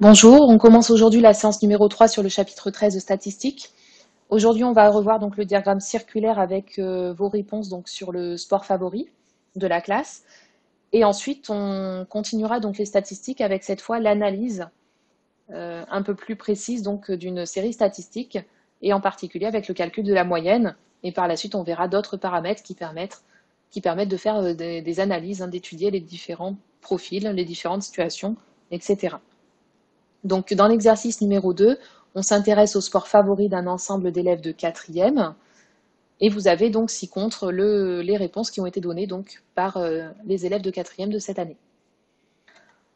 Bonjour, on commence aujourd'hui la séance numéro 3 sur le chapitre 13 de statistiques. Aujourd'hui, on va revoir donc le diagramme circulaire avec vos réponses donc sur le sport favori de la classe. Et ensuite, on continuera donc les statistiques avec cette fois l'analyse un peu plus précise donc d'une série statistique et en particulier avec le calcul de la moyenne. Et par la suite, on verra d'autres paramètres qui permettent de faire des analyses, d'étudier les différents profils, les différentes situations, etc. Donc, dans l'exercice numéro 2, on s'intéresse au sport favori d'un ensemble d'élèves de 4e. Et vous avez donc ci-contre les réponses qui ont été données donc, par les élèves de 4e de cette année.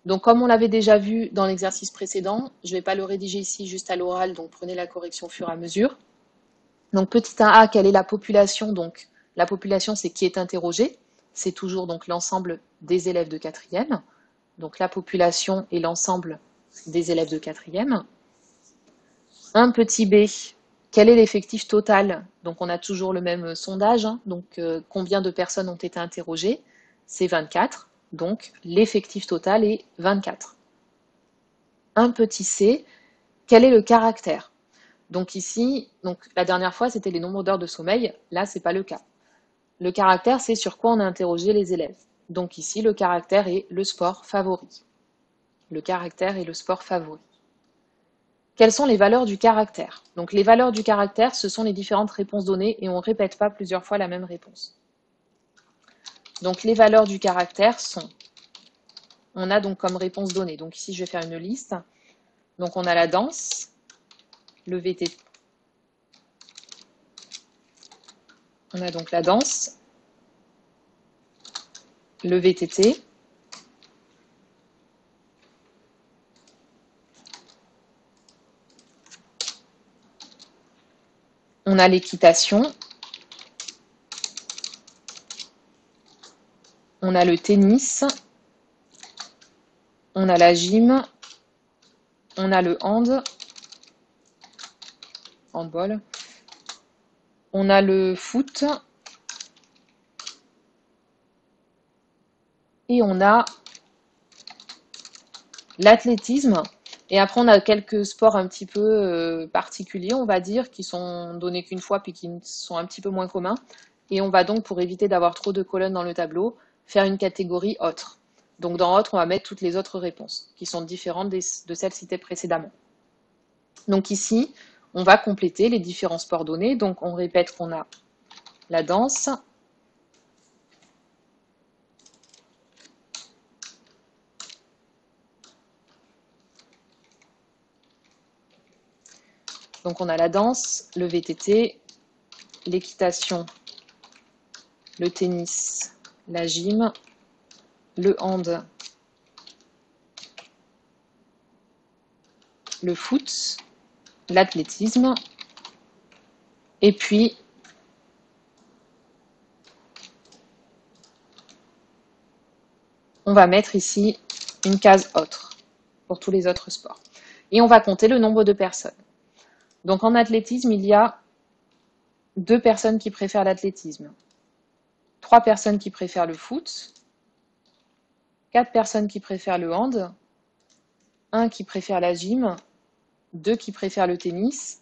Donc, comme on l'avait déjà vu dans l'exercice précédent, je ne vais pas le rédiger ici juste à l'oral, donc prenez la correction au fur et à mesure. Donc, petit 1a, quelle est la population? Donc, la population, c'est qui est interrogé. C'est toujours donc l'ensemble des élèves de 4e. Donc, la population est l'ensemble des élèves de 4e. Un petit b, quel est l'effectif total? Donc on a toujours le même sondage, donc combien de personnes ont été interrogées? C'est 24, donc l'effectif total est 24. Un petit c, quel est le caractère? Donc ici, la dernière fois c'était les nombres d'heures de sommeil, là c'est pas le cas. Le caractère, c'est sur quoi on a interrogé les élèves. Donc ici, le caractère est le sport favori. Le caractère est le sport favori. Quelles sont les valeurs du caractère? Donc les valeurs du caractère, ce sont les différentes réponses données et on ne répète pas plusieurs fois la même réponse. Donc les valeurs du caractère sont, on a donc comme réponse donnée, donc ici je vais faire une liste. Donc on a la danse, le VTT, on a donc la danse, le VTT, on a l'équitation, on a le tennis, on a la gym, on a le handball, on a le foot et on a l'athlétisme. Et après, on a quelques sports un petit peu particuliers, on va dire, qui sont donnés qu'une fois puis qui sont un petit peu moins communs. Et on va donc, pour éviter d'avoir trop de colonnes dans le tableau, faire une catégorie autre. Donc dans autre, on va mettre toutes les autres réponses, qui sont différentes de celles citées précédemment. Donc ici, on va compléter les différents sports donnés. Donc on répète qu'on a la danse, donc on a la danse, le VTT, l'équitation, le tennis, la gym, le hand, le foot, l'athlétisme, et puis on va mettre ici une case autre pour tous les autres sports. Et on va compter le nombre de personnes. Donc en athlétisme, il y a 2 personnes qui préfèrent l'athlétisme, 3 personnes qui préfèrent le foot, 4 personnes qui préfèrent le hand, 1 qui préfère la gym, 2 qui préfèrent le tennis,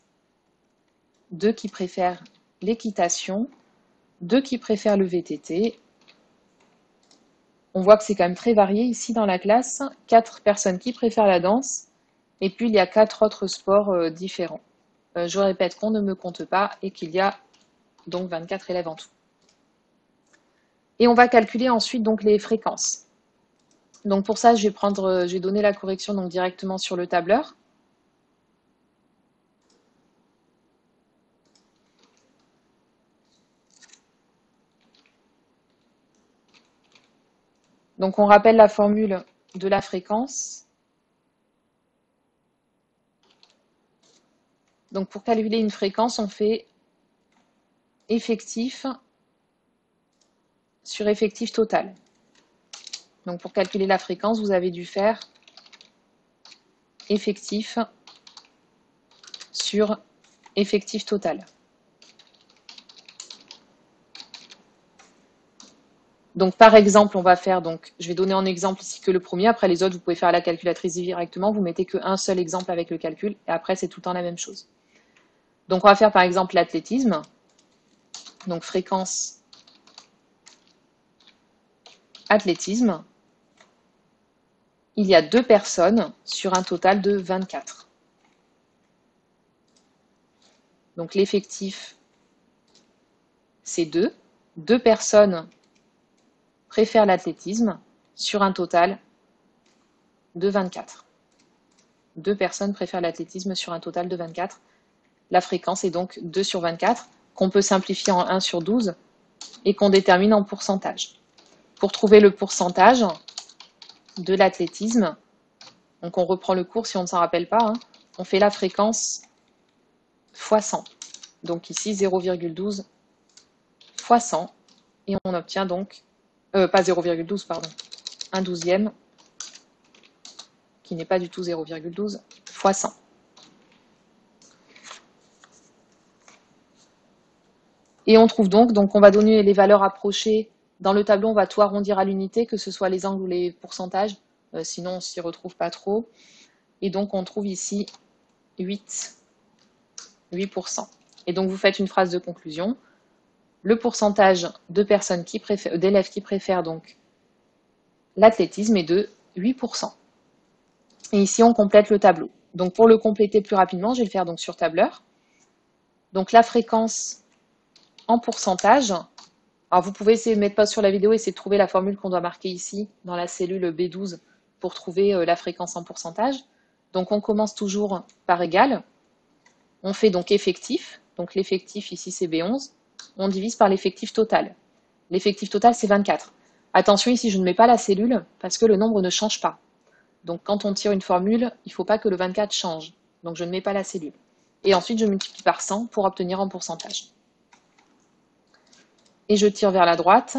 2 qui préfèrent l'équitation, 2 qui préfèrent le VTT. On voit que c'est quand même très varié ici dans la classe. 4 personnes qui préfèrent la danse, et puis il y a 4 autres sports différents. Je répète qu'on ne me compte pas et qu'il y a donc 24 élèves en tout. Et on va calculer ensuite donc les fréquences. Donc pour ça, je vais donner la correction donc directement sur le tableur. Donc on rappelle la formule de la fréquence. Donc pour calculer une fréquence, on fait effectif sur effectif total. Donc pour calculer la fréquence, vous avez dû faire effectif sur effectif total. Donc par exemple, on va faire, donc je vais donner en exemple ici que le premier, après les autres, vous pouvez faire à la calculatrice directement, vous mettez qu'un seul exemple avec le calcul, et après c'est tout le temps la même chose. Donc on va faire par exemple l'athlétisme, donc fréquence athlétisme, il y a 2 personnes sur un total de 24. Donc l'effectif, c'est 2. 2 personnes préfèrent l'athlétisme sur un total de 24. 2 personnes préfèrent l'athlétisme sur un total de 24. La fréquence est donc 2 sur 24, qu'on peut simplifier en 1 sur 12 et qu'on détermine en pourcentage. Pour trouver le pourcentage de l'athlétisme, donc on reprend le cours si on ne s'en rappelle pas, hein, on fait la fréquence fois 100. Donc ici 0,12 fois 100 et on obtient donc, pas 0,12 pardon, 1/12 qui n'est pas du tout 0,12 fois 100. Et on trouve donc on va donner les valeurs approchées. Dans le tableau, on va tout arrondir à l'unité, que ce soit les angles ou les pourcentages, sinon on ne s'y retrouve pas trop. Et donc on trouve ici 8%. Et donc vous faites une phrase de conclusion. Le pourcentage de personnes d'élèves qui préfèrent donc l'athlétisme est de 8%. Et ici on complète le tableau. Donc pour le compléter plus rapidement, je vais le faire donc sur tableur. Donc la fréquence en pourcentage. Alors vous pouvez essayer de mettre pause sur la vidéo et essayer de trouver la formule qu'on doit marquer ici dans la cellule B12 pour trouver la fréquence en pourcentage. Donc on commence toujours par égal. On fait donc effectif. Donc l'effectif ici c'est B11. On divise par l'effectif total. L'effectif total c'est 24. Attention ici je ne mets pas la cellule parce que le nombre ne change pas. Donc quand on tire une formule, il ne faut pas que le 24 change. Donc je ne mets pas la cellule. Et ensuite je multiplie par 100 pour obtenir en pourcentage. Et je tire vers la droite.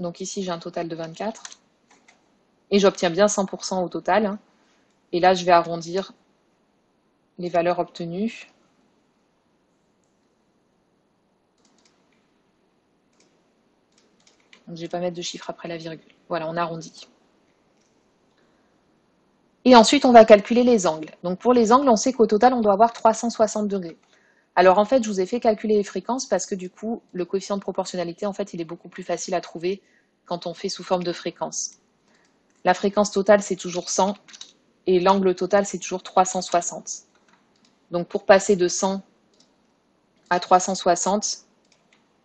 Donc ici, j'ai un total de 24. Et j'obtiens bien 100% au total. Et là, je vais arrondir les valeurs obtenues. Donc, je ne vais pas mettre de chiffre après la virgule. Voilà, on arrondit. Et ensuite, on va calculer les angles. Donc pour les angles, on sait qu'au total, on doit avoir 360 degrés. Alors en fait, je vous ai fait calculer les fréquences parce que du coup, le coefficient de proportionnalité, en fait, il est beaucoup plus facile à trouver quand on fait sous forme de fréquence. La fréquence totale, c'est toujours 100 et l'angle total, c'est toujours 360. Donc pour passer de 100 à 360,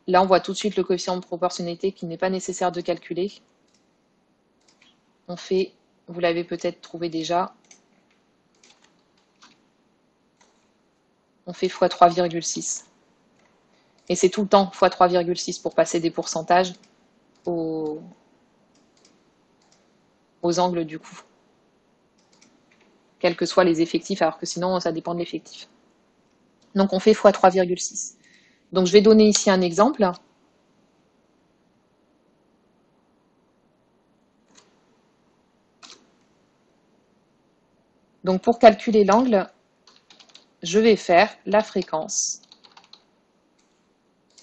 là on voit tout de suite le coefficient de proportionnalité qu'il n'est pas nécessaire de calculer. On fait, vous l'avez peut-être trouvé déjà, on fait x 3,6. Et c'est tout le temps x 3,6 pour passer des pourcentages aux angles du coup. Quels que soient les effectifs, alors que sinon ça dépend de l'effectif. Donc on fait x 3,6. Donc je vais donner ici un exemple. Donc pour calculer l'angle, je vais faire la fréquence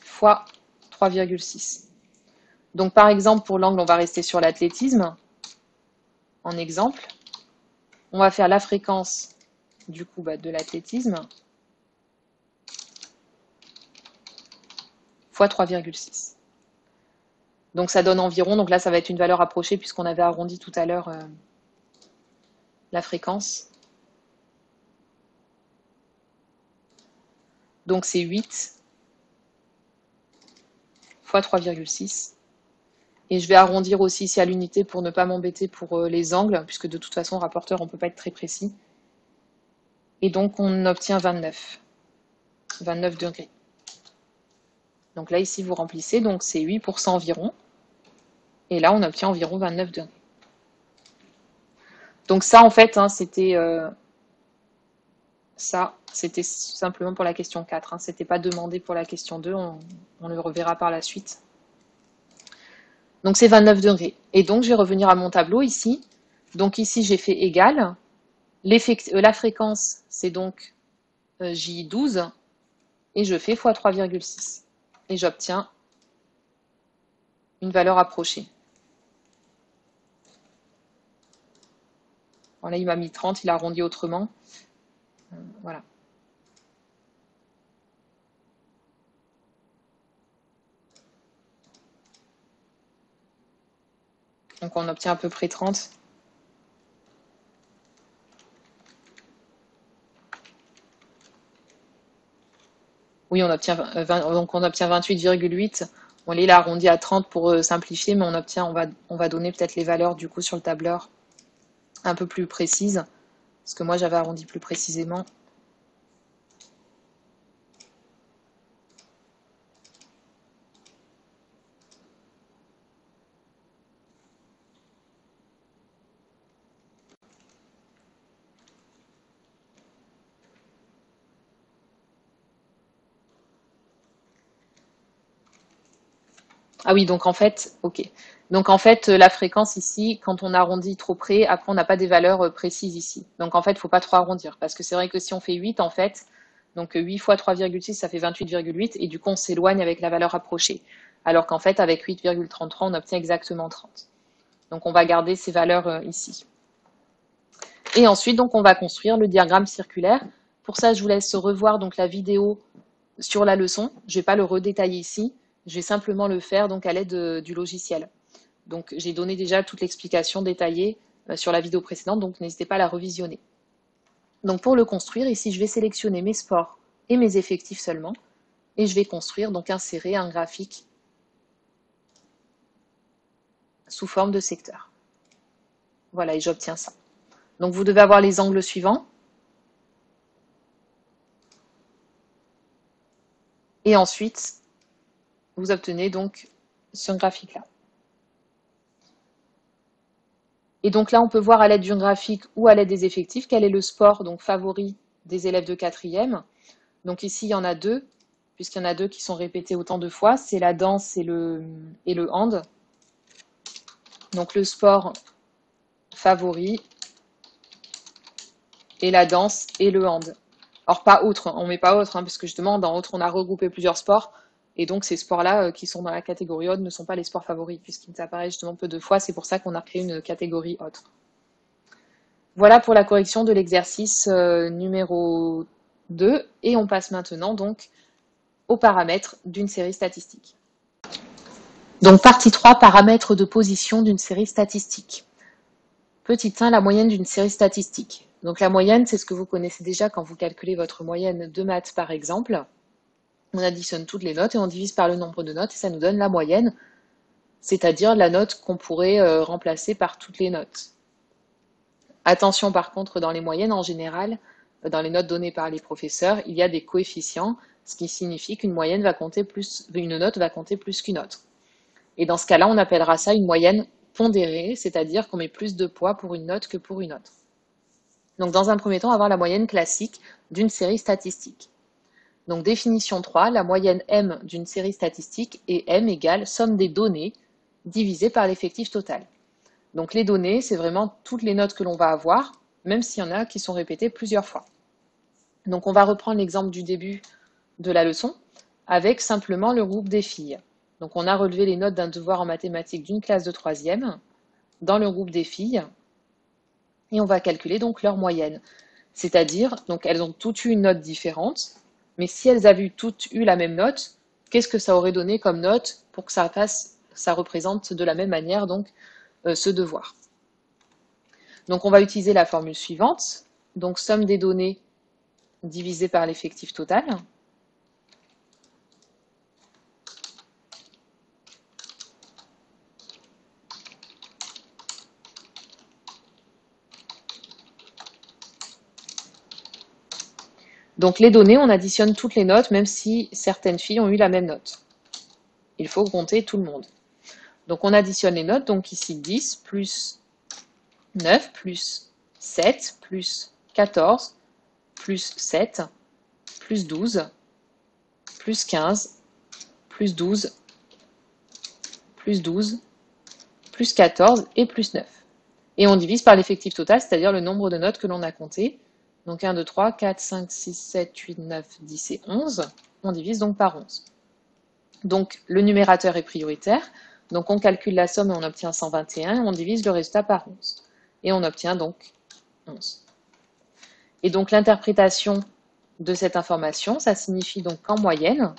fois 3,6. Donc par exemple pour l'angle, on va rester sur l'athlétisme. En exemple, on va faire la fréquence du coup de l'athlétisme fois 3,6. Donc ça donne environ, donc là ça va être une valeur approchée puisqu'on avait arrondi tout à l'heure la fréquence. Donc c'est 8 fois 3,6. Et je vais arrondir aussi ici à l'unité pour ne pas m'embêter pour les angles, puisque de toute façon, rapporteur, on ne peut pas être très précis. Et donc on obtient 29 degrés. Donc là, ici, vous remplissez, donc c'est 8% environ. Et là, on obtient environ 29 degrés. Donc ça, en fait, hein, c'était simplement pour la question 4. Hein, c'était pas demandé pour la question 2, on le reverra par la suite. Donc c'est 29 degrés. Et donc, je vais revenir à mon tableau ici. Donc ici, j'ai fait égal. La fréquence, c'est donc J12. Et je fais x 3,6. Et j'obtiens une valeur approchée. Bon, là, il m'a mis 30, il a arrondi autrement. Voilà. Donc on obtient à peu près 30. Oui, on obtient 20, donc on obtient 28,8. Bon, là, il a arrondi à 30 pour simplifier, mais on va donner peut-être les valeurs du coup sur le tableur un peu plus précises, parce que moi j'avais arrondi plus précisément. Ah oui, donc en fait, ok. Donc en fait, la fréquence ici, quand on arrondit trop près, après on n'a pas des valeurs précises ici. Donc en fait, il ne faut pas trop arrondir, parce que c'est vrai que si on fait 8, en fait, donc 8 fois 3,6, ça fait 28,8, et du coup on s'éloigne avec la valeur approchée. Alors qu'en fait, avec 8,33, on obtient exactement 30. Donc on va garder ces valeurs ici. Et ensuite, donc on va construire le diagramme circulaire. Pour ça, je vous laisse revoir donc la vidéo sur la leçon. Je ne vais pas le redétailler ici. Je vais simplement le faire donc à l'aide du logiciel. Donc j'ai donné déjà toute l'explication détaillée sur la vidéo précédente, donc n'hésitez pas à la revisionner. Donc pour le construire, ici je vais sélectionner mes sports et mes effectifs seulement, et je vais construire, donc insérer un graphique sous forme de secteur. Voilà, et j'obtiens ça. Donc vous devez avoir les angles suivants. Et ensuite, vous obtenez donc ce graphique-là. Et donc là, on peut voir à l'aide d'un graphique ou à l'aide des effectifs quel est le sport donc favori des élèves de 4e. Donc ici, il y en a deux, puisqu'il y en a deux qui sont répétés autant de fois. C'est la danse et le hand. Donc le sport favori et la danse et le hand. Alors pas autre, on ne met pas autre, parce que justement, dans autre, on a regroupé plusieurs sports. Et donc ces sports-là qui sont dans la catégorie autre ne sont pas les sports favoris, puisqu'ils apparaissent justement peu de fois. C'est pour ça qu'on a créé une catégorie autre. Voilà pour la correction de l'exercice numéro 2. Et on passe maintenant donc aux paramètres d'une série statistique. Donc partie 3, paramètres de position d'une série statistique. Petit 1, la moyenne d'une série statistique. Donc la moyenne, c'est ce que vous connaissez déjà quand vous calculez votre moyenne de maths par exemple. On additionne toutes les notes et on divise par le nombre de notes et ça nous donne la moyenne, c'est-à-dire la note qu'on pourrait remplacer par toutes les notes. Attention par contre, dans les moyennes en général, dans les notes données par les professeurs, il y a des coefficients, ce qui signifie qu'une moyenne va compter plus, une note va compter plus qu'une autre. Et dans ce cas-là, on appellera ça une moyenne pondérée, c'est-à-dire qu'on met plus de poids pour une note que pour une autre. Donc dans un premier temps, on va avoir la moyenne classique d'une série statistique. Donc définition 3, la moyenne M d'une série statistique est M égale somme des données divisée par l'effectif total. Donc les données, c'est vraiment toutes les notes que l'on va avoir, même s'il y en a qui sont répétées plusieurs fois. Donc on va reprendre l'exemple du début de la leçon avec simplement le groupe des filles. Donc on a relevé les notes d'un devoir en mathématiques d'une classe de 3e dans le groupe des filles et on va calculer donc leur moyenne. C'est-à-dire, donc elles ont toutes eu une note différente, mais si elles avaient toutes eu la même note, qu'est-ce que ça aurait donné comme note pour que ça représente de la même manière donc ce devoir. Donc on va utiliser la formule suivante, donc somme des données divisée par l'effectif total. Donc les données, on additionne toutes les notes, même si certaines filles ont eu la même note. Il faut compter tout le monde. Donc on additionne les notes, donc ici 10 plus 9 plus 7 plus 14 plus 7 plus 12 plus 15 plus 12 plus 12 plus 14 et plus 9. Et on divise par l'effectif total, c'est-à-dire le nombre de notes que l'on a compté. Donc 1, 2, 3, 4, 5, 6, 7, 8, 9, 10 et 11. On divise donc par 11. Donc le numérateur est prioritaire. Donc on calcule la somme et on obtient 121, et on divise le résultat par 11. Et on obtient donc 11. Et donc l'interprétation de cette information, ça signifie donc qu'en moyenne,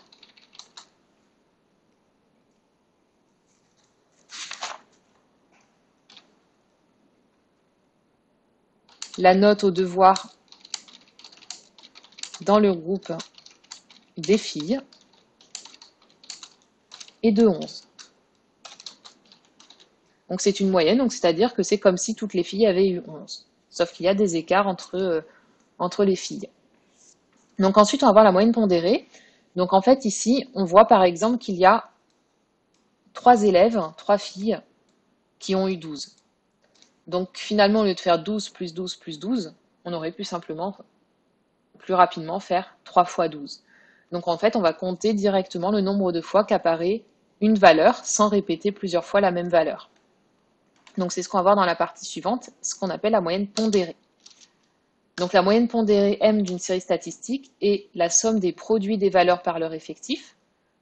la note au devoir dans le groupe des filles est de 11. Donc c'est une moyenne, donc c'est-à-dire que c'est comme si toutes les filles avaient eu 11. Sauf qu'il y a des écarts entre les filles. Donc ensuite, on va voir la moyenne pondérée. Donc en fait, ici, on voit par exemple qu'il y a 3 élèves, 3 filles, qui ont eu 12. Donc finalement, au lieu de faire 12 plus 12 plus 12, on aurait pu simplement, plus rapidement, faire 3 fois 12. Donc en fait, on va compter directement le nombre de fois qu'apparaît une valeur sans répéter plusieurs fois la même valeur. Donc c'est ce qu'on va voir dans la partie suivante, ce qu'on appelle la moyenne pondérée. Donc la moyenne pondérée M d'une série statistique est la somme des produits des valeurs par leur effectif.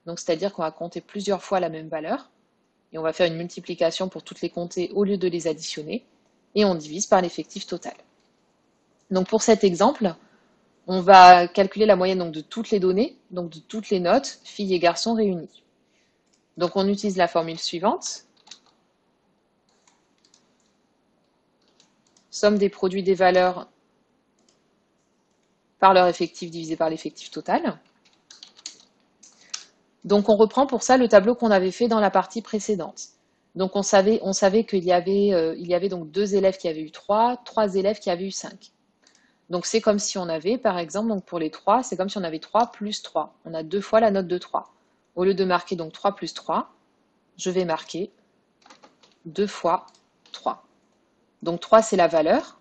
Donc c'est-à-dire qu'on va compter plusieurs fois la même valeur. Et on va faire une multiplication pour toutes les compter au lieu de les additionner. Et on divise par l'effectif total. Donc pour cet exemple, on va calculer la moyenne donc, de toutes les données, donc de toutes les notes, filles et garçons réunis. Donc on utilise la formule suivante. Somme des produits des valeurs par leur effectif divisé par l'effectif total. Donc on reprend pour ça le tableau qu'on avait fait dans la partie précédente. Donc on savait qu'il y avait donc 2 élèves qui avaient eu 3 élèves qui avaient eu 5. Donc c'est comme si on avait, par exemple, donc pour les 3, c'est comme si on avait 3 plus 3. On a 2 fois la note de 3. Au lieu de marquer donc 3 plus 3, je vais marquer 2 fois 3. Donc 3 c'est la valeur.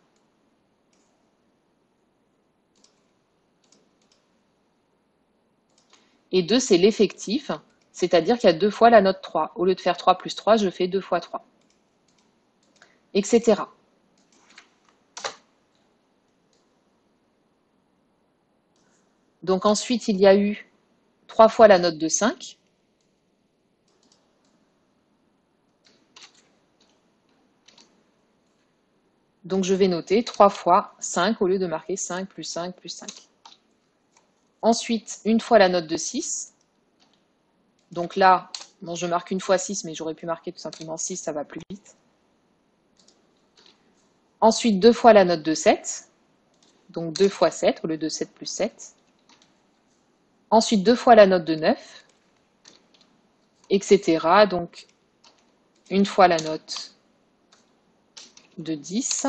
Et 2 c'est l'effectif, c'est-à-dire qu'il y a 2 fois la note 3. Au lieu de faire 3 plus 3, je fais 2 fois 3. Etc. Donc ensuite, il y a eu 3 fois la note de 5. Donc je vais noter 3 fois 5 au lieu de marquer 5 plus 5 plus 5. Ensuite, une fois la note de 6. Donc là, bon, je marque une fois 6, mais j'aurais pu marquer tout simplement 6, ça va plus vite. Ensuite, 2 fois la note de 7. Donc 2 fois 7 au lieu de 7 plus 7. Ensuite, 2 fois la note de 9, etc. Donc, une fois la note de 10,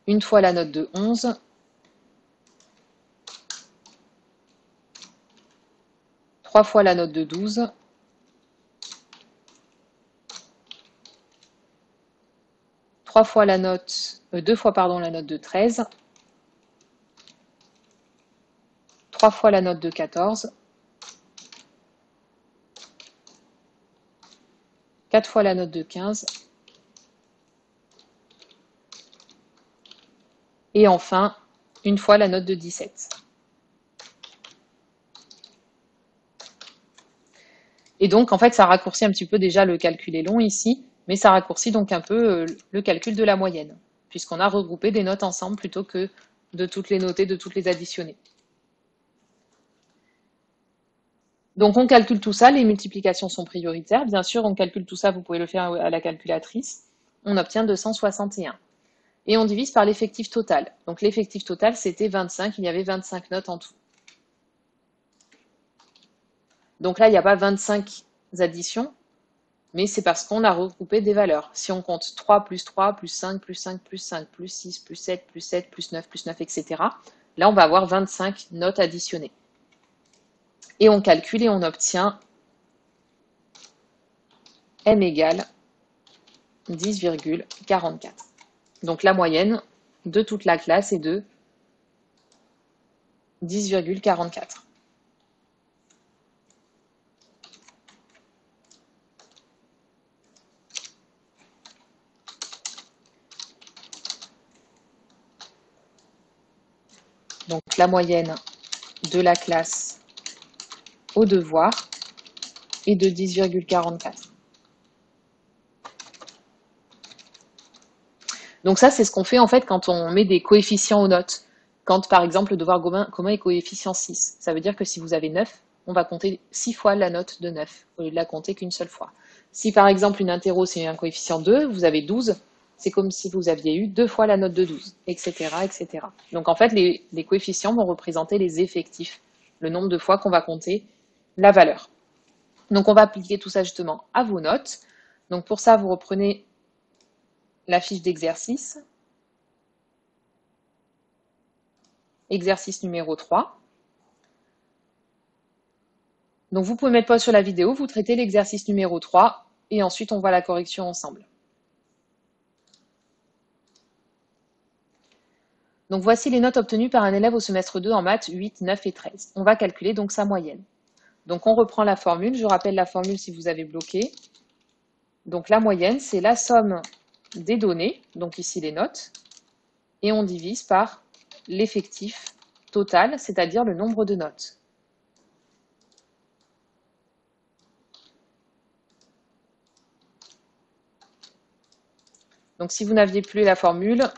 une fois la note de 11, trois fois la note de 12, deux fois la note de 13, 3 fois la note de 14, 4 fois la note de 15, et enfin, une fois la note de 17. Et donc, en fait, ça raccourcit un petit peu, déjà le calcul est long ici, mais ça raccourcit donc un peu le calcul de la moyenne, puisqu'on a regroupé des notes ensemble plutôt que de toutes les noter, de toutes les additionner. Donc on calcule tout ça, les multiplications sont prioritaires. Bien sûr, on calcule tout ça, vous pouvez le faire à la calculatrice. On obtient 261. Et on divise par l'effectif total. Donc l'effectif total, c'était 25, il y avait 25 notes en tout. Donc là, il n'y a pas 25 additions, mais c'est parce qu'on a regroupé des valeurs. Si on compte 3 plus 3 plus 5 plus 5 plus 5 plus 6 plus 7 plus 7 plus 9, etc., là, on va avoir 25 notes additionnées. Et on calcule et on obtient M égale 10,44. Donc la moyenne de toute la classe est de 10,44. Donc la moyenne de la classe au devoir et de 10,44. Donc ça, c'est ce qu'on fait en fait quand on met des coefficients aux notes. Quand par exemple le devoir commun est coefficient 6, ça veut dire que si vous avez 9, on va compter 6 fois la note de 9, au lieu de la compter qu'une seule fois. Si par exemple une interro c'est un coefficient 2, vous avez 12, c'est comme si vous aviez eu 2 fois la note de 12, etc. etc. Donc en fait, les coefficients vont représenter les effectifs, le nombre de fois qu'on va compter la valeur. Donc on va appliquer tout ça justement à vos notes. Donc pour ça, vous reprenez la fiche d'exercice, exercice numéro 3. Donc vous pouvez mettre pause sur la vidéo, vous traitez l'exercice numéro 3 et ensuite on voit la correction ensemble. Donc voici les notes obtenues par un élève au semestre 2 en maths 8, 9 et 13. On va calculer donc sa moyenne. Donc on reprend la formule, je rappelle la formule si vous avez bloqué. Donc la moyenne, c'est la somme des données, donc ici les notes, et on divise par l'effectif total, c'est-à-dire le nombre de notes. Donc si vous n'aviez plus la formule,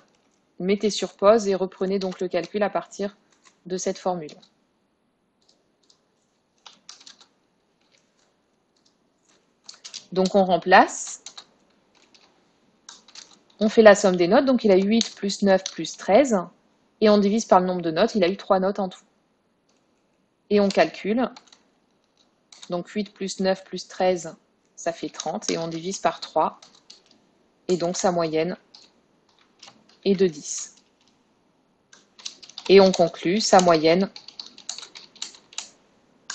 mettez sur pause et reprenez donc le calcul à partir de cette formule. Donc on remplace, on fait la somme des notes, donc il a eu 8 plus 9 plus 13, et on divise par le nombre de notes, il a eu 3 notes en tout. Et on calcule, donc 8 plus 9 plus 13, ça fait 30, et on divise par 3, et donc sa moyenne est de 10. Et on conclut, sa moyenne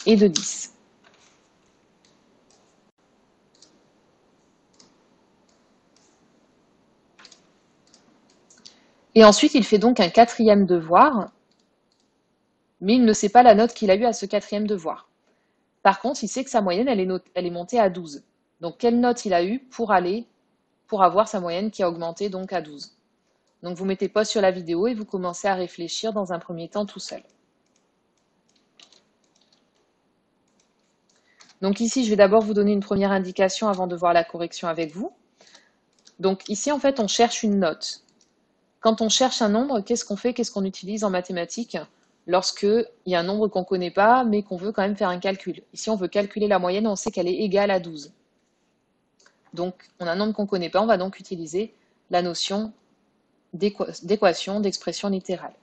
est de 10. Et ensuite, il fait donc un quatrième devoir, mais il ne sait pas la note qu'il a eue à ce quatrième devoir. Par contre, il sait que sa moyenne, elle est montée à 12. Donc, quelle note il a eu pour avoir sa moyenne qui a augmenté donc à 12. Donc, vous mettez pause sur la vidéo et vous commencez à réfléchir dans un premier temps tout seul. Donc ici, je vais d'abord vous donner une première indication avant de voir la correction avec vous. Donc ici, en fait, on cherche une note. Quand on cherche un nombre, qu'est-ce qu'on fait? Qu'est-ce qu'on utilise en mathématiques lorsqu'il y a un nombre qu'on ne connaît pas, mais qu'on veut quand même faire un calcul? Ici, on veut calculer la moyenne, on sait qu'elle est égale à 12. Donc, on a un nombre qu'on ne connaît pas, on va donc utiliser la notion d'équation, d'expression littérale.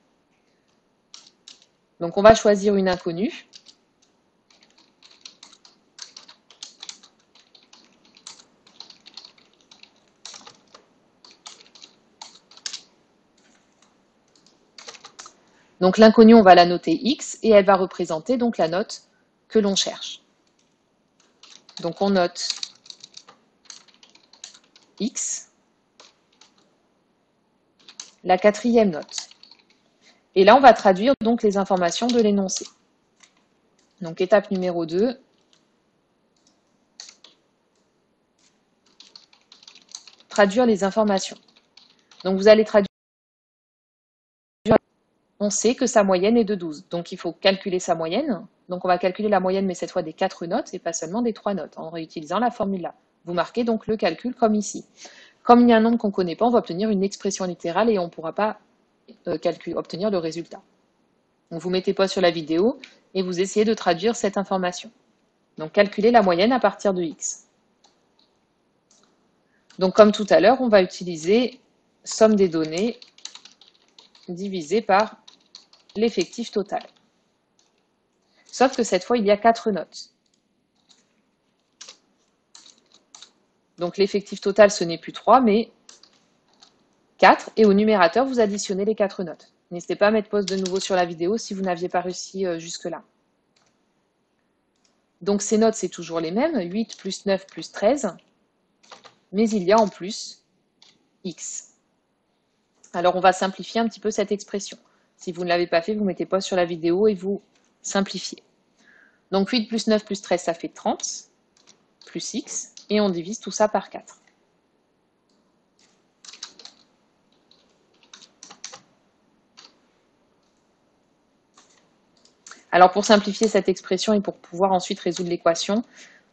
Donc, on va choisir une inconnue. Donc, l'inconnue, on va la noter X et elle va représenter donc la note que l'on cherche. Donc, on note X, la quatrième note. Et là, on va traduire donc les informations de l'énoncé. Donc, étape numéro 2. Traduire les informations. Donc, vous allez traduire. On sait que sa moyenne est de 12. Donc, il faut calculer sa moyenne. Donc, on va calculer la moyenne, mais cette fois des 4 notes et pas seulement des 3 notes, en réutilisant la formule là. Vous marquez donc le calcul comme ici. Comme il y a un nombre qu'on ne connaît pas, on va obtenir une expression littérale et on ne pourra pas obtenir le résultat. Donc, vous mettez pause sur la vidéo et vous essayez de traduire cette information. Donc, calculer la moyenne à partir de X. Donc, comme tout à l'heure, on va utiliser somme des données divisé par l'effectif total. Sauf que cette fois, il y a 4 notes. Donc, l'effectif total, ce n'est plus 3, mais 4. Et au numérateur, vous additionnez les 4 notes. N'hésitez pas à mettre pause de nouveau sur la vidéo si vous n'aviez pas réussi jusque-là. Donc, ces notes, c'est toujours les mêmes, 8 plus 9 plus 13. Mais il y a en plus X. Alors, on va simplifier un petit peu cette expression. Si vous ne l'avez pas fait, vous mettez pause sur la vidéo et vous simplifiez. Donc, 8 plus 9 plus 13, ça fait 30, plus X, et on divise tout ça par 4. Alors, pour simplifier cette expression et pour pouvoir ensuite résoudre l'équation,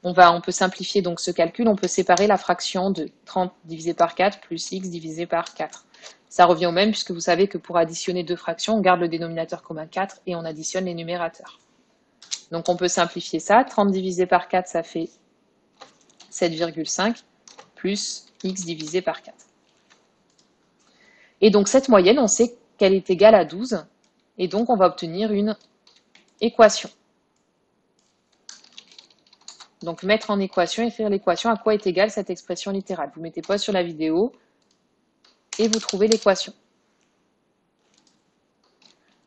On peut simplifier donc ce calcul, on peut séparer la fraction de 30 divisé par 4 plus x divisé par 4. Ça revient au même puisque vous savez que pour additionner deux fractions, on garde le dénominateur commun 4 et on additionne les numérateurs. Donc on peut simplifier ça. 30 divisé par 4, ça fait 7,5 plus x divisé par 4. Et donc cette moyenne, on sait qu'elle est égale à 12 et donc on va obtenir une équation. Donc mettre en équation, écrire l'équation, à quoi est égale cette expression littérale. Vous mettez pause sur la vidéo et vous trouvez l'équation.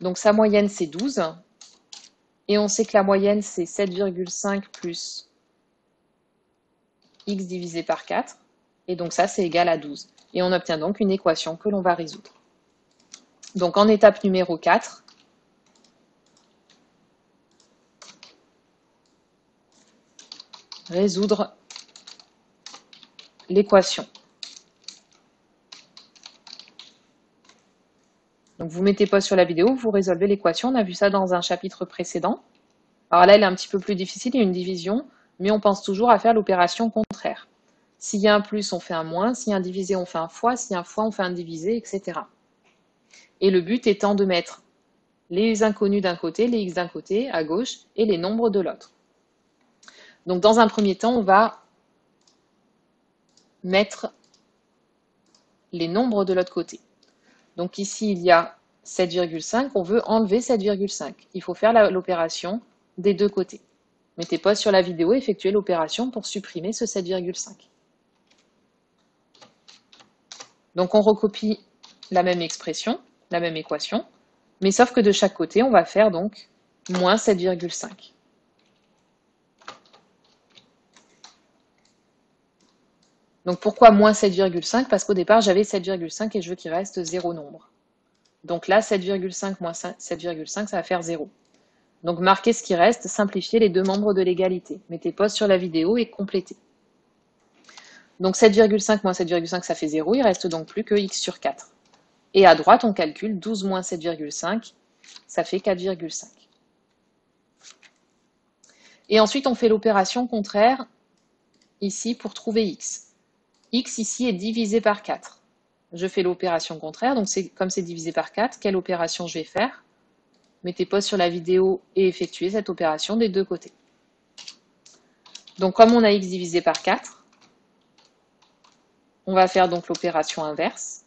Donc sa moyenne c'est 12 et on sait que la moyenne c'est 7,5 plus x divisé par 4 et donc ça c'est égal à 12. Et on obtient donc une équation que l'on va résoudre. Donc en étape numéro 4, résoudre l'équation. Donc vous mettez pause sur la vidéo, vous résolvez l'équation, on a vu ça dans un chapitre précédent. Alors là, elle est un petit peu plus difficile, il y a une division, mais on pense toujours à faire l'opération contraire. S'il y a un plus, on fait un moins, s'il y a un divisé, on fait un fois, s'il y a un fois, on fait un divisé, etc. Et le but étant de mettre les inconnus d'un côté, les x d'un côté, à gauche, et les nombres de l'autre. Donc dans un premier temps, on va mettre les nombres de l'autre côté. Donc ici, il y a 7,5, on veut enlever 7,5. Il faut faire l'opération des deux côtés. Mettez pause sur la vidéo, effectuez l'opération pour supprimer ce 7,5. Donc on recopie la même expression, la même équation, mais sauf que de chaque côté, on va faire donc moins 7,5. Donc pourquoi moins 7,5? Parce qu'au départ, j'avais 7,5 et je veux qu'il reste 0 nombre. Donc là, 7,5 moins 7,5, ça va faire 0. Donc marquez ce qui reste, simplifiez les deux membres de l'égalité. Mettez pause sur la vidéo et complétez. Donc 7,5 moins 7,5, ça fait 0, il reste donc plus que x sur 4. Et à droite, on calcule 12 moins 7,5, ça fait 4,5. Et ensuite, on fait l'opération contraire ici pour trouver x. X ici est divisé par 4. Je fais l'opération contraire, donc comme c'est divisé par 4, quelle opération je vais faire? Mettez pause sur la vidéo et effectuez cette opération des deux côtés. Donc comme on a x divisé par 4, on va faire donc l'opération inverse,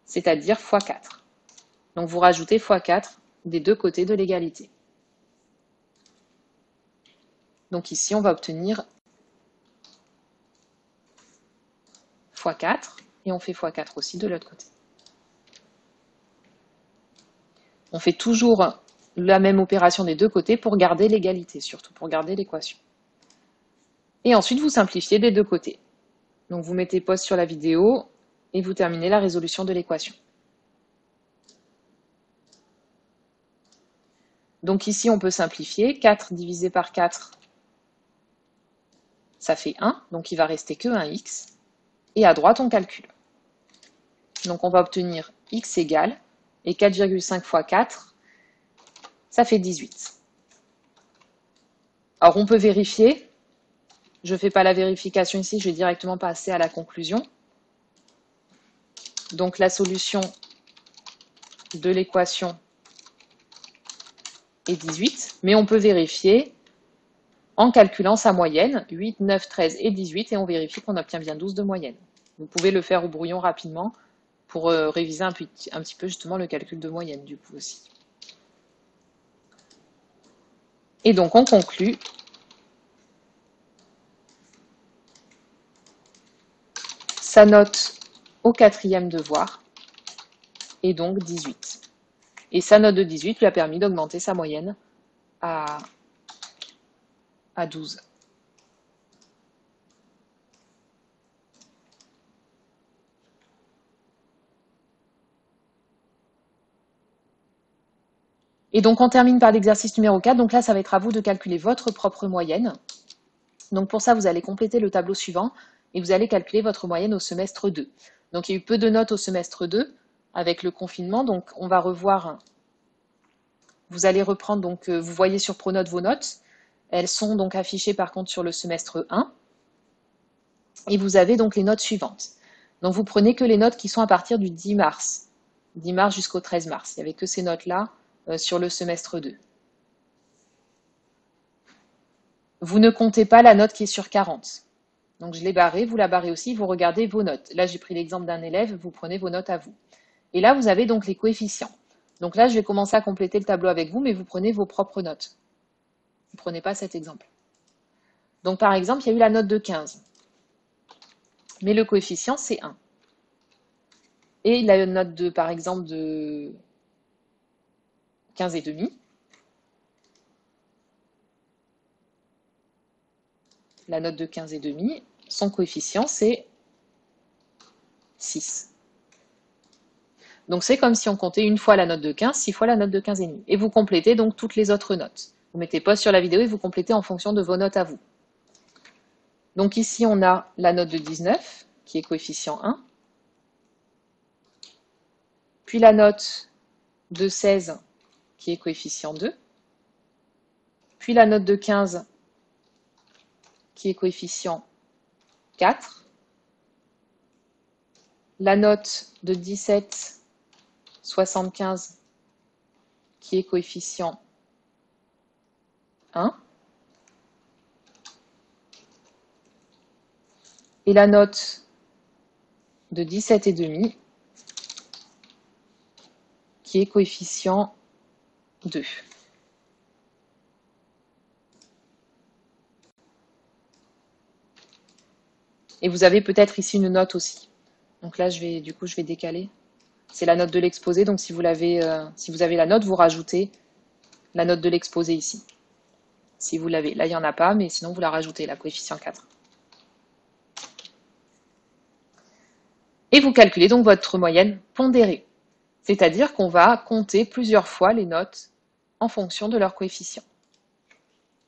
c'est-à-dire x 4. Donc vous rajoutez x 4 des deux côtés de l'égalité. Donc ici, on va obtenir x 4, et on fait x 4 aussi de l'autre côté. On fait toujours la même opération des deux côtés pour garder l'égalité, surtout pour garder l'équation. Et ensuite, vous simplifiez des deux côtés. Donc vous mettez pause sur la vidéo et vous terminez la résolution de l'équation. Donc ici, on peut simplifier. 4 divisé par 4, ça fait 1, donc il va rester que 1x. Et à droite, on calcule. Donc on va obtenir x égale, et 4,5 fois 4, ça fait 18. Alors on peut vérifier. Je ne fais pas la vérification ici, je vais directement passer à la conclusion. Donc la solution de l'équation est 18, mais on peut vérifier en calculant sa moyenne, 8, 9, 13 et 18, et on vérifie qu'on obtient bien 12 de moyenne. Vous pouvez le faire au brouillon rapidement pour réviser un petit peu justement le calcul de moyenne du coup aussi. Et donc on conclut. Sa note au 4e devoir est donc 18. Et sa note de 18 lui a permis d'augmenter sa moyenne à 12. Et donc on termine par l'exercice numéro 4. Donc là, ça va être à vous de calculer votre propre moyenne. Donc pour ça, vous allez compléter le tableau suivant et vous allez calculer votre moyenne au semestre 2. Donc il y a eu peu de notes au semestre 2 avec le confinement. Donc on va revoir, vous allez reprendre, donc vous voyez sur Pronote vos notes. Elles sont donc affichées par contre sur le semestre 1. Et vous avez donc les notes suivantes. Donc vous prenez que les notes qui sont à partir du 10 mars. 10 mars jusqu'au 13 mars. Il n'y avait que ces notes-là sur le semestre 2. Vous ne comptez pas la note qui est sur 40. Donc je l'ai barrée, vous la barrez aussi, vous regardez vos notes. Là j'ai pris l'exemple d'un élève, vous prenez vos notes à vous. Et là vous avez donc les coefficients. Donc là je vais commencer à compléter le tableau avec vous, mais vous prenez vos propres notes. Vous ne prenez pas cet exemple. Donc par exemple, il y a eu la note de 15. Mais le coefficient c'est 1. Et la note de, par exemple, de 15,5. La note de 15,5, son coefficient, c'est 6. Donc c'est comme si on comptait une fois la note de 15, 6 fois la note de 15,5. Et vous complétez donc toutes les autres notes. Vous mettez pause sur la vidéo et vous complétez en fonction de vos notes à vous. Donc ici, on a la note de 19, qui est coefficient 1. Puis la note de 16, qui est coefficient 2. Puis la note de 15, qui est coefficient 4. La note de 17,75, qui est coefficient 1. Et la note de 17,5, qui est coefficient 2. Et vous avez peut-être ici une note aussi. Donc là, je vais décaler. C'est la note de l'exposé, donc si vous avez la note, vous rajoutez la note de l'exposé ici. Si vous l'avez. Là, il n'y en a pas, mais sinon, vous la rajoutez, la coefficient 4. Et vous calculez donc votre moyenne pondérée. C'est-à-dire qu'on va compter plusieurs fois les notes en fonction de leur coefficient.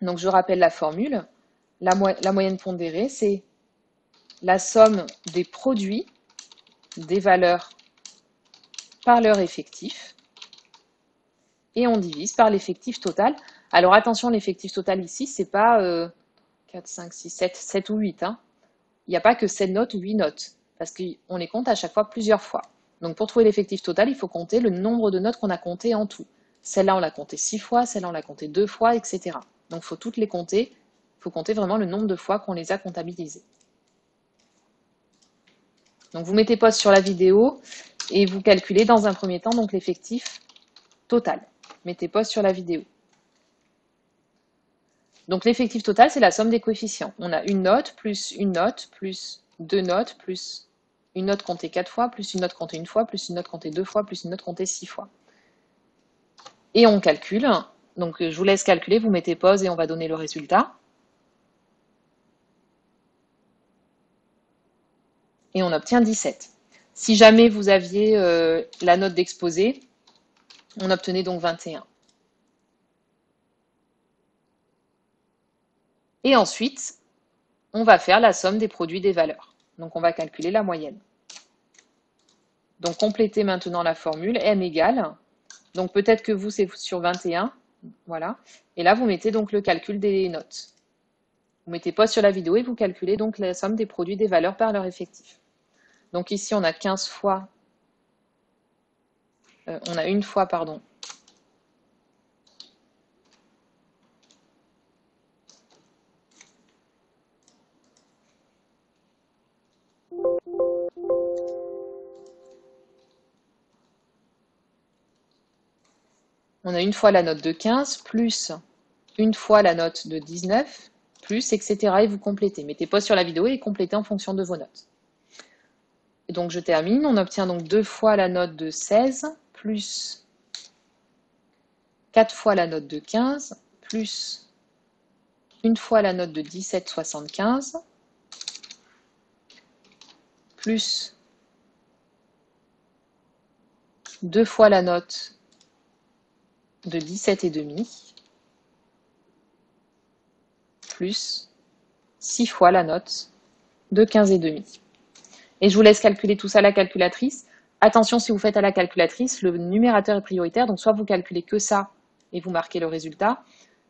Donc je rappelle la formule. La moyenne pondérée, c'est la somme des produits des valeurs par leur effectif et on divise par l'effectif total. Alors attention, l'effectif total ici, c'est pas 4, 5, 6, 7 ou 8. Hein. Il n'y a pas que 7 notes ou 8 notes, parce qu'on les compte à chaque fois plusieurs fois. Donc pour trouver l'effectif total, il faut compter le nombre de notes qu'on a comptées en tout. Celle-là, on l'a comptée 6 fois, celle-là, on l'a comptée 2 fois, etc. Donc il faut toutes les compter. Il faut compter vraiment le nombre de fois qu'on les a comptabilisées. Donc vous mettez pause sur la vidéo et vous calculez dans un premier temps donc l'effectif total. Mettez pause sur la vidéo. Donc l'effectif total, c'est la somme des coefficients. On a une note, plus 2 notes, plus une note comptée 4 fois, plus une note comptée 1 fois, plus une note comptée 2 fois, plus une note comptée 6 fois. Et on calcule. Donc je vous laisse calculer, vous mettez pause et on va donner le résultat. Et on obtient 17. Si jamais vous aviez la note d'exposé, on obtenait donc 21. Et ensuite, on va faire la somme des produits des valeurs. Donc on va calculer la moyenne. Donc complétez maintenant la formule, m égale, donc peut-être que vous c'est sur 21, voilà. Et là vous mettez donc le calcul des notes. Vous mettez pause sur la vidéo et vous calculez donc la somme des produits des valeurs par leur effectif. Donc ici on a 15 fois, on a une fois, pardon. On a une fois la note de 15, plus une fois la note de 19, plus, etc. Et vous complétez. Mettez pause sur la vidéo et complétez en fonction de vos notes. Et donc je termine. On obtient donc 2 fois la note de 16, plus 4 fois la note de 15, plus une fois la note de 17,75, plus 2 fois la note de 17,5, plus 6 fois la note de 15,5. Et je vous laisse calculer tout ça à la calculatrice. Attention, si vous faites à la calculatrice, le numérateur est prioritaire, donc soit vous calculez que ça et vous marquez le résultat,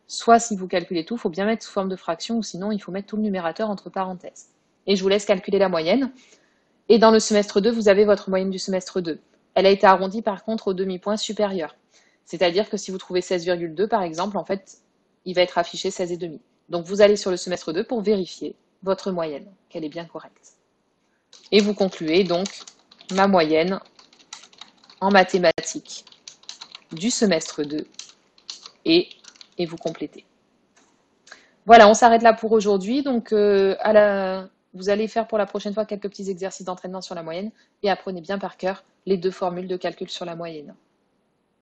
soit si vous calculez tout, il faut bien mettre sous forme de fraction, ou sinon il faut mettre tout le numérateur entre parenthèses. Et je vous laisse calculer la moyenne. Et dans le semestre 2, vous avez votre moyenne du semestre 2. Elle a été arrondie par contre au demi-point supérieur. C'est-à-dire que si vous trouvez 16,2 par exemple, en fait, il va être affiché 16,5. Donc vous allez sur le semestre 2 pour vérifier votre moyenne, qu'elle est bien correcte. Et vous concluez donc ma moyenne en mathématiques du semestre 2 et vous complétez. Voilà, on s'arrête là pour aujourd'hui. Donc vous allez faire pour la prochaine fois quelques petits exercices d'entraînement sur la moyenne et apprenez bien par cœur les 2 formules de calcul sur la moyenne.